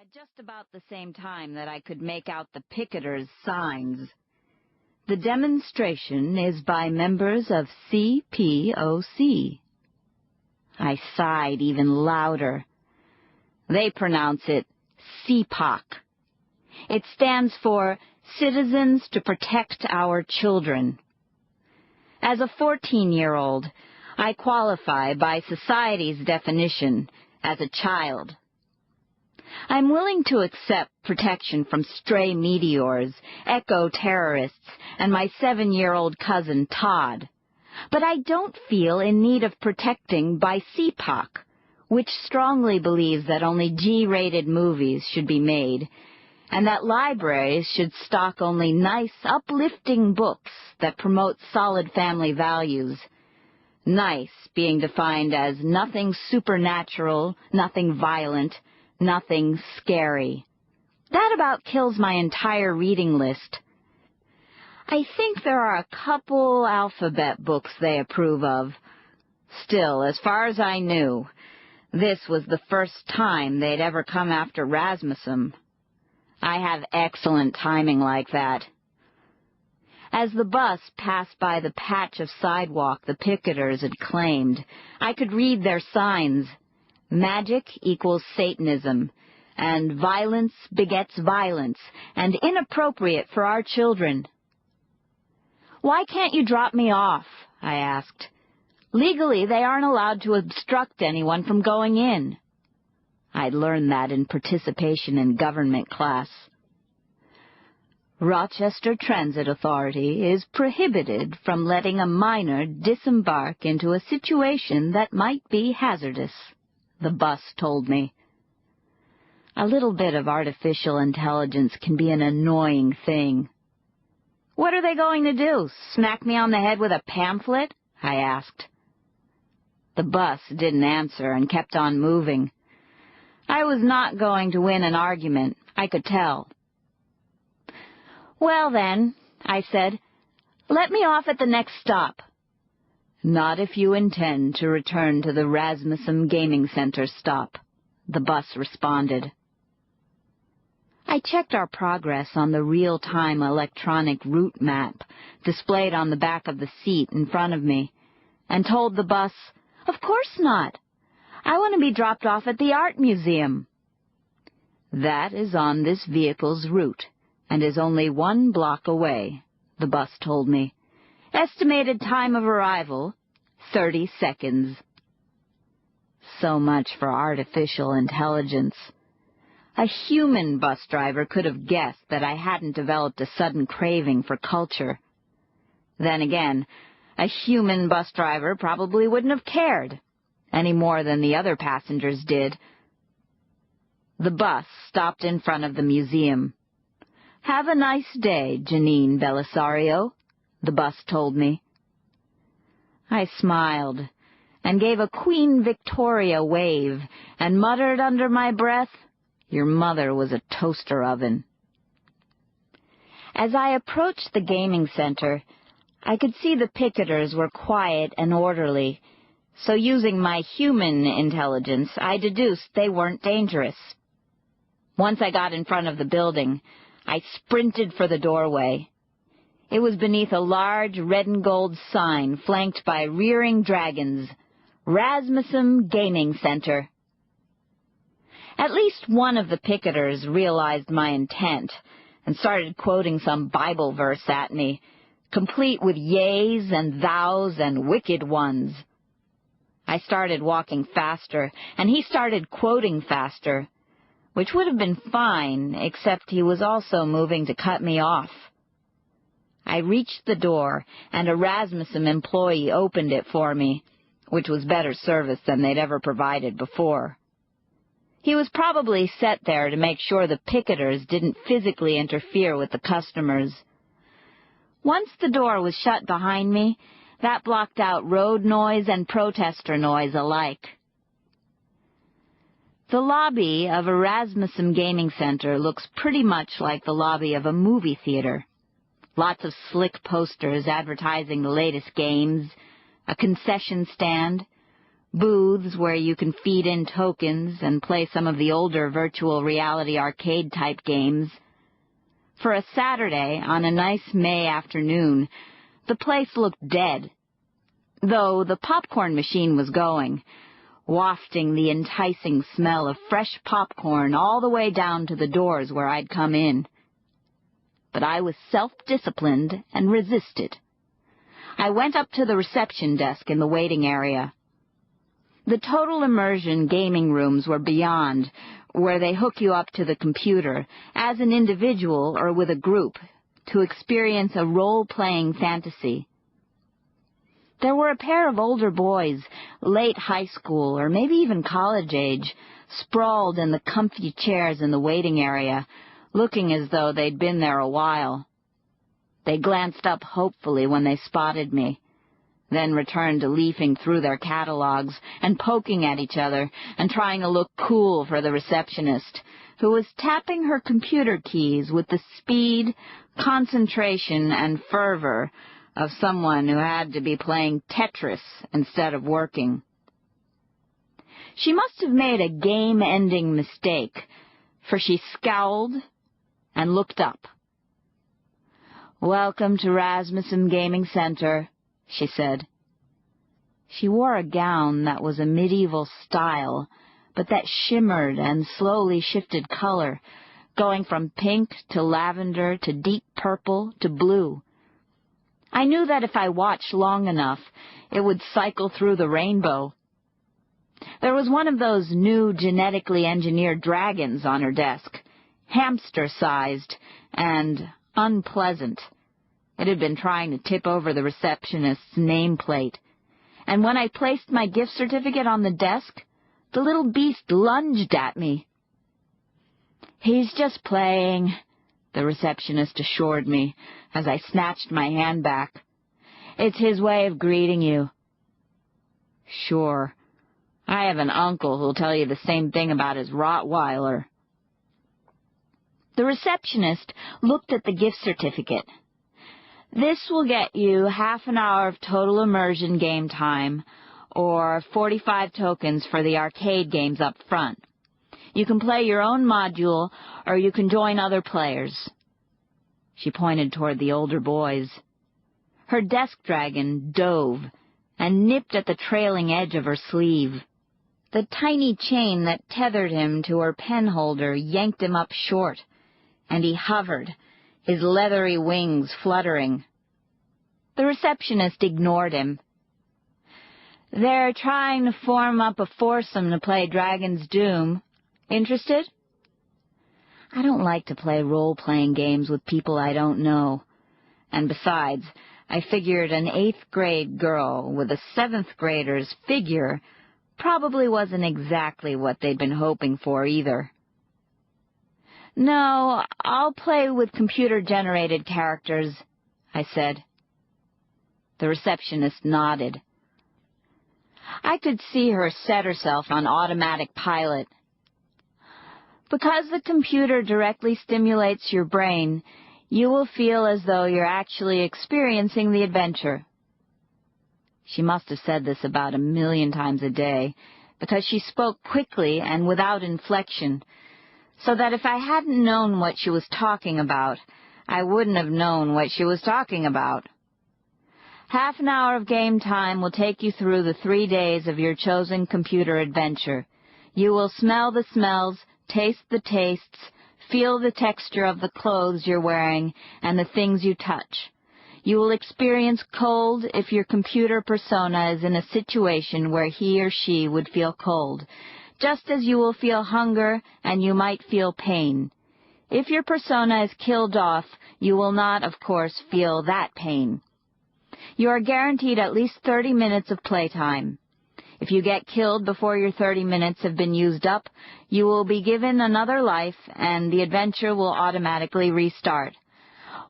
At just about the same time that I could make out the picketers' signs. The demonstration is by members of CPOC. I sighed even louder. They pronounce it CPOC. It stands for Citizens to Protect Our Children. As a 14-year-old, I qualify by society's definition as a child. I'm willing to accept protection from stray meteors, eco-terrorists, and my 7-year-old cousin Todd. But I don't feel in need of protecting by CPOC, which strongly believes that only G-rated movies should be made, and that libraries should stock only nice, uplifting books that promote solid family values. Nice being defined as nothing supernatural, nothing violent, nothing scary. That about kills my entire reading list. I think there are a couple alphabet books they approve of. Still, as far as I knew, this was the first time they'd ever come after Rasmussen. I have excellent timing like that. As the bus passed by the patch of sidewalk the picketers had claimed, I could read their signs. Magic equals Satanism, and violence begets violence, and inappropriate for our children. Why can't you drop me off? I asked. Legally, they aren't allowed to obstruct anyone from going in. I'd learned that in participation in government class. Rochester Transit Authority is prohibited from letting a minor disembark into a situation that might be hazardous, the bus told me. A little bit of artificial intelligence can be an annoying thing. What are they going to do, smack me on the head with a pamphlet? I asked. The bus didn't answer and kept on moving. I was not going to win an argument, I could tell. Well then, I said, let me off at the next stop. Not if you intend to return to the Rasmussen Gaming Center stop, the bus responded. I checked our progress on the real-time electronic route map displayed on the back of the seat in front of me, and told the bus, of course not. I want to be dropped off at the art museum. That is on this vehicle's route, and is only 1 block away, the bus told me. Estimated time of arrival, 30 seconds. So much for artificial intelligence. A human bus driver could have guessed that I hadn't developed a sudden craving for culture. Then again, a human bus driver probably wouldn't have cared, any more than the other passengers did. The bus stopped in front of the museum. Have a nice day, Janine Belisario, the bus told me. I smiled and gave a Queen Victoria wave and muttered under my breath, your mother was a toaster oven. As I approached the gaming center, I could see the picketers were quiet and orderly, so using my human intelligence, I deduced they weren't dangerous. Once I got in front of the building, I sprinted for the doorway. It was beneath a large red and gold sign flanked by rearing dragons, Rasmussen Gaming Center. At least one of the picketers realized my intent and started quoting some Bible verse at me, complete with yeas and thous and wicked ones. I started walking faster, and he started quoting faster, which would have been fine, except he was also moving to cut me off. I reached the door, and a Rasmussen employee opened it for me, which was better service than they'd ever provided before. He was probably set there to make sure the picketers didn't physically interfere with the customers. Once the door was shut behind me, that blocked out road noise and protester noise alike. The lobby of a Rasmussen Gaming Center looks pretty much like the lobby of a movie theater. Lots of slick posters advertising the latest games, a concession stand, booths where you can feed in tokens and play some of the older virtual reality arcade-type games. For a Saturday, on a nice May afternoon, the place looked dead, though the popcorn machine was going, wafting the enticing smell of fresh popcorn all the way down to the doors where I'd come in. But I was self-disciplined and resisted. I went up to the reception desk in the waiting area. The total immersion gaming rooms were beyond, where they hook you up to the computer, as an individual or with a group, to experience a role-playing fantasy. There were a pair of older boys, late high school or maybe even college age, sprawled in the comfy chairs in the waiting area, looking as though they'd been there a while. They glanced up hopefully when they spotted me, then returned to leafing through their catalogs and poking at each other and trying to look cool for the receptionist, who was tapping her computer keys with the speed, concentration, and fervor of someone who had to be playing Tetris instead of working. She must have made a game-ending mistake, for she scowled and looked up. "Welcome to Rasmussen Gaming Center," she said. She wore a gown that was a medieval style, but that shimmered and slowly shifted color, going from pink to lavender to deep purple to blue. I knew that if I watched long enough, it would cycle through the rainbow. There was one of those new genetically engineered dragons on her desk, hamster-sized and unpleasant. It had been trying to tip over the receptionist's nameplate, and when I placed my gift certificate on the desk, the little beast lunged at me. "He's just playing," the receptionist assured me as I snatched my hand back. "It's his way of greeting you." "Sure. I have an uncle who'll tell you the same thing about his Rottweiler." The receptionist looked at the gift certificate. "This will get you half an hour of total immersion game time, or 45 tokens for the arcade games up front. You can play your own module, or you can join other players." She pointed toward the older boys. Her desk dragon dove and nipped at the trailing edge of her sleeve. The tiny chain that tethered him to her penholder yanked him up short, and he hovered, his leathery wings fluttering. The receptionist ignored him. "They're trying to form up a foursome to play Dragon's Doom. Interested?" I don't like to play role-playing games with people I don't know. And besides, I figured an 8th grade girl with a 7th grader's figure probably wasn't exactly what they'd been hoping for either. "No, I'll play with computer-generated characters," I said. The receptionist nodded. I could see her set herself on automatic pilot. "Because the computer directly stimulates your brain, you will feel as though you're actually experiencing the adventure." She must have said this about 1,000,000 times a day, because she spoke quickly and without inflection, so that if I hadn't known what she was talking about, I wouldn't have known what she was talking about. "Half an hour of game time will take you through the 3 days of your chosen computer adventure. You will smell the smells, taste the tastes, feel the texture of the clothes you're wearing and the things you touch. You will experience cold if your computer persona is in a situation where he or she would feel cold, just as you will feel hunger and you might feel pain. If your persona is killed off, you will not, of course, feel that pain. You are guaranteed at least 30 minutes of playtime. If you get killed before your 30 minutes have been used up, you will be given another life and the adventure will automatically restart.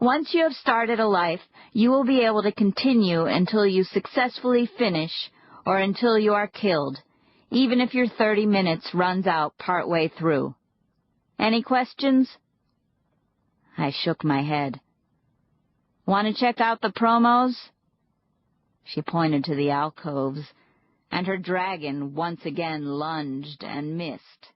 Once you have started a life, you will be able to continue until you successfully finish or until you are killed, even if your 30 minutes runs out partway through. Any questions?" I shook my head. "Want to check out the promos?" She pointed to the alcoves. and her dragon once again lunged and missed.